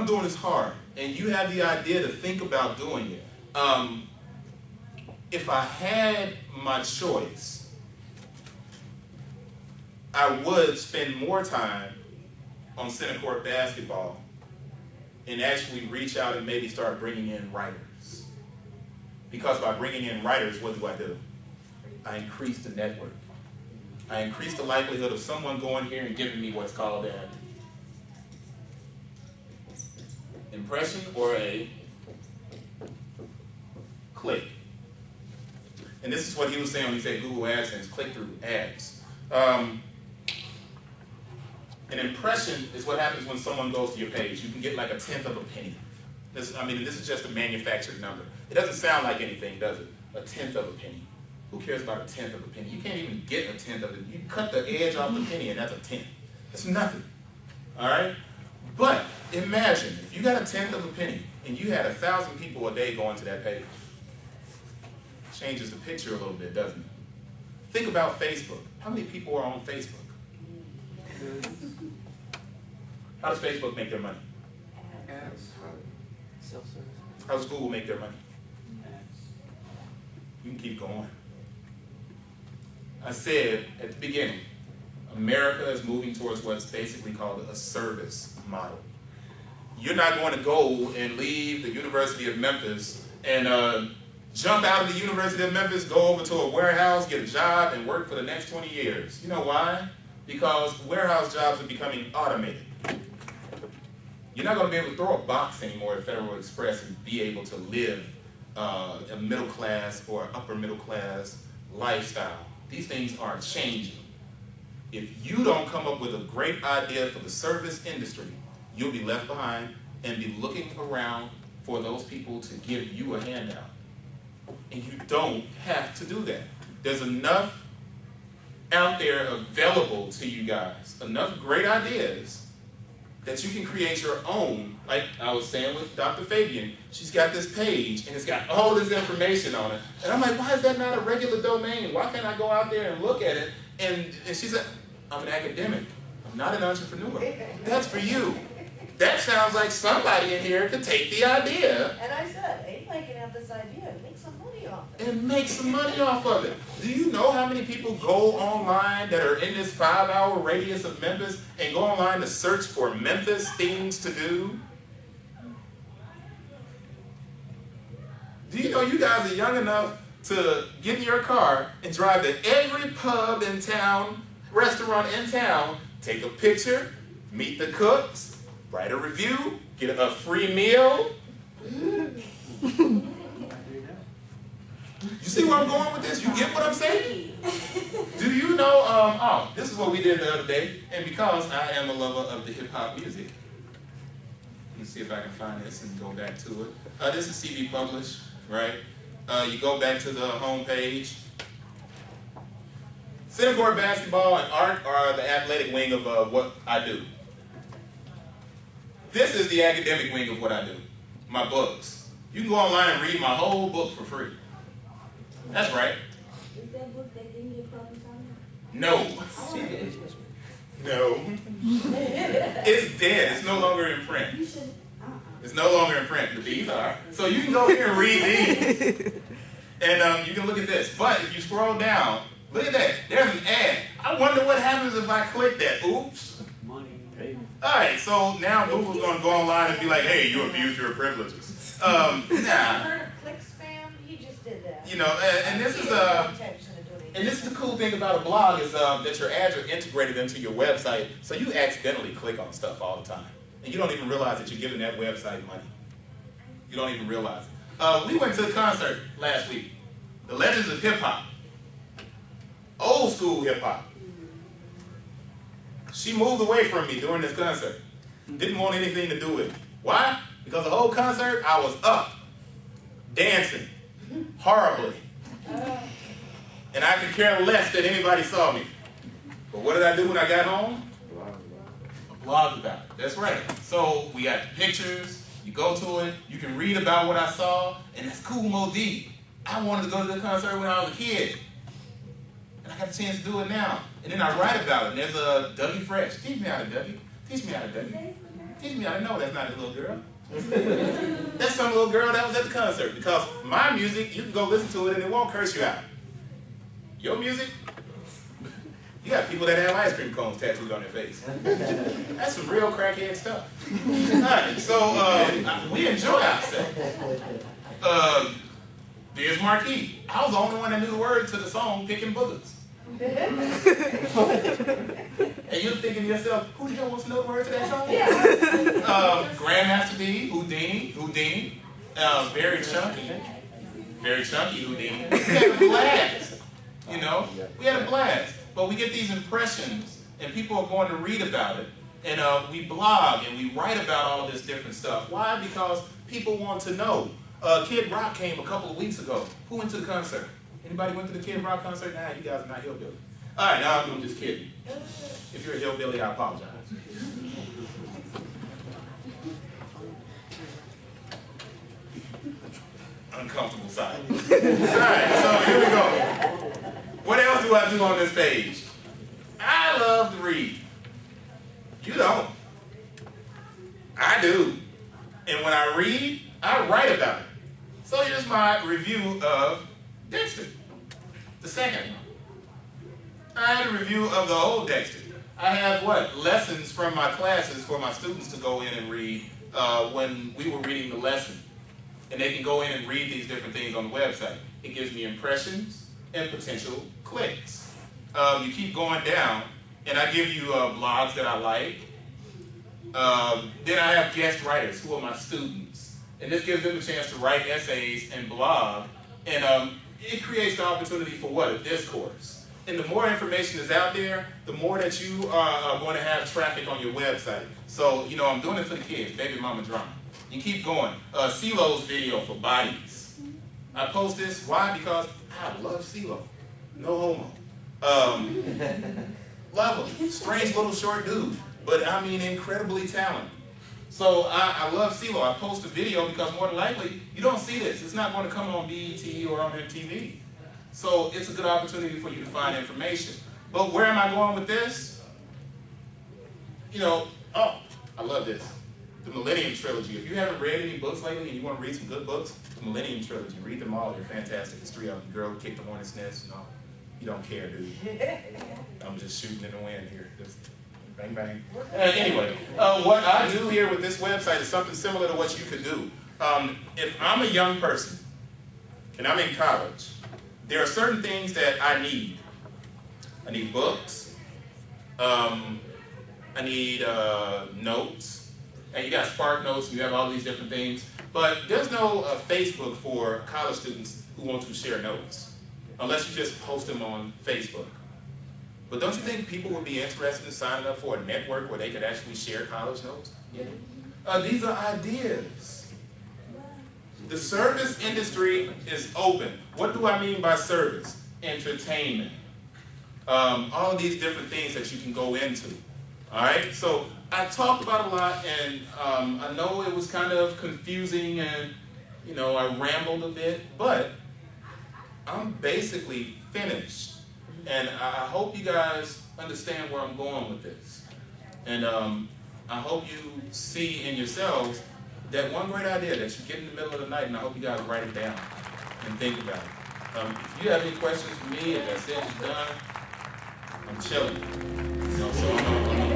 doing is hard, and you have the idea to think about doing it, if I had my choice, I would spend more time on center court basketball and actually reach out and maybe start bringing in writers. Because by bringing in writers, what do? I increase the network. I increase the likelihood of someone going here and giving me what's called an impression or a click. And this is what he was saying when he said Google AdSense, click-through ads. An impression is what happens when someone goes to your page. You can get like 1/10 of a penny. This is just a manufactured number. It doesn't sound like anything, does it? 1/10 of a penny. Who cares about 1/10 of a penny? You can't even get 1/10 of it. You cut the edge off the penny and that's 1/10. That's nothing. All right? But imagine if you got 1/10 of a penny and you had 1,000 people a day going to that page. Changes the picture a little bit, doesn't it? Think about Facebook. How many people are on Facebook? How does Facebook make their money? How does Google make their money? You can keep going. I said at the beginning, America is moving towards what's basically called a service model. You're not going to go and leave the University of Memphis and jump out of the University of Memphis, go over to a warehouse, get a job, and work for the next 20 years. You know why? Because warehouse jobs are becoming automated. You're not going to be able to throw a box anymore at Federal Express and be able to live a middle class or upper middle class lifestyle. These things are changing. If you don't come up with a great idea for the service industry, you'll be left behind and be looking around for those people to give you a handout. And you don't have to do that. There's enough out there available to you guys, enough great ideas that you can create your own. Like I was saying with Dr. Fabian, she's got this page and it's got all this information on it. And I'm like, why is that not a regular domain? Why can't I go out there and look at it? And she said, I'm an academic. I'm not an entrepreneur. That's for you. That sounds like somebody in here could take the idea. And I said, anybody can have this idea and make some money off it. And make some money off of it. Do you know how many people go online that are in this 5-hour radius of Memphis and go online to search for Memphis things to do? Do you know you guys are young enough to get in your car and drive to every pub in town, restaurant in town, take a picture, meet the cooks, write a review, get a free meal? You see where I'm going with this? You get what I'm saying? Do you know, this is what we did the other day, and because I am a lover of the hip-hop music, let me see if I can find this and go back to it. This is CD Publish, right? You go back to the home page. Center court basketball and art are the athletic wing of what I do. This is the academic wing of what I do, my books. You can go online and read my whole book for free. That's right. Is that book that didn't get published on No. No. It's dead. It's no longer in print. You should. It's no longer in print, but these are. So you can go here and read these. And you can look at this. But if you scroll down, look at that. There's an ad. I wonder what happens if I click that. Oops. All right, so now Google's going to go online and be like, hey, you abused your privileges. Nah. Click spam. He just did that. You know, and this is the cool thing about a blog is that your ads are integrated into your website, so you accidentally click on stuff all the time. And you don't even realize that you're giving that website money. You don't even realize it. We went to a concert last week. The Legends of Hip Hop. Old school hip hop. She moved away from me during this concert. Didn't want anything to do with me. Why? Because the whole concert, I was up, dancing, horribly. And I could care less that anybody saw me. But what did I do when I got home? I blogged about it. That's right. So we got pictures, you go to it, you can read about what I saw, and that's cool, Mo D. I wanted to go to the concert when I was a kid. And I got a chance to do it now. And then I write about it. And there's a Dougie Fresh. Teach me how to Dougie. Teach me how to Dougie. Teach me how to know that's not his little girl. That's some little girl that was at the concert. Because my music, you can go listen to it and it won't curse you out. Your music, you got people that have ice cream cones tattooed on their face. That's some real crackhead stuff. All right, so we enjoy ourselves. There's Marquis. I was the only one that knew the words to the song Picking Boogers. And you're thinking to yourself, who the hell wants to know the words to that song? Grandmaster D, Houdini, very chunky Houdini. We had a blast, you know? We had a blast. But we get these impressions, and people are going to read about it, and we blog, and we write about all of this different stuff. Why? Because people want to know. Kid Rock came a couple of weeks ago. Who went to the concert? Anybody went to the Kid Rock concert? Nah, you guys are not hillbilly. All right, now I'm just kidding. If you're a hillbilly, I apologize. Uncomfortable silence. All right, so here we go. What else do I do on this page? I love to read. You don't. I do. And when I read, I write about it. So here's my review of Dexter, the second one. I had a review of the old Dexter. I have lessons from my classes for my students to go in and read when we were reading the lesson. And they can go in and read these different things on the website. It gives me impressions and potential clicks. You keep going down, and I give you blogs that I like. Then I have guest writers who are my students. And this gives them a chance to write essays and blog. And it creates the opportunity for a discourse. And the more information is out there, the more that you are going to have traffic on your website. So, you know, I'm doing it for the kids, baby mama drama. You keep going. CeeLo's video for bodies. I post this, why? Because I love CeeLo. No homo. Love him. Strange little short dude. But I mean, incredibly talented. So I love CeeLo. I post a video because more than likely, you don't see this. It's not going to come on BET or on MTV. So it's a good opportunity for you to find information. But where am I going with this? You know, I love this. The Millennium Trilogy. If you haven't read any books lately and you want to read some good books, the Millennium Trilogy. Read them all. They're fantastic. There's 3 of them. Girl Who Kicked the Hornet's Nest. No, you don't care, do you? I'm just shooting in the wind here. Just bang, bang. Anyway, what I do here with this website is something similar to what you could do. If I'm a young person and I'm in college, there are certain things that I need. I need books. I need notes. And you got Spark Notes, you have all these different things. But there's no Facebook for college students who want to share notes, unless you just post them on Facebook. But don't you think people would be interested in signing up for a network where they could actually share college notes? Yeah. These are ideas. The service industry is open. What do I mean by service? Entertainment. All of these different things that you can go into. All right? So I talked about a lot, and I know it was kind of confusing, and you know, I rambled a bit, but I'm basically finished. And I hope you guys understand where I'm going with this. And I hope you see in yourselves that one great idea that you get in the middle of the night, and I hope you guys write it down and think about it. If you have any questions for me, as I said, you're done, I'm chilling. You know, so I'm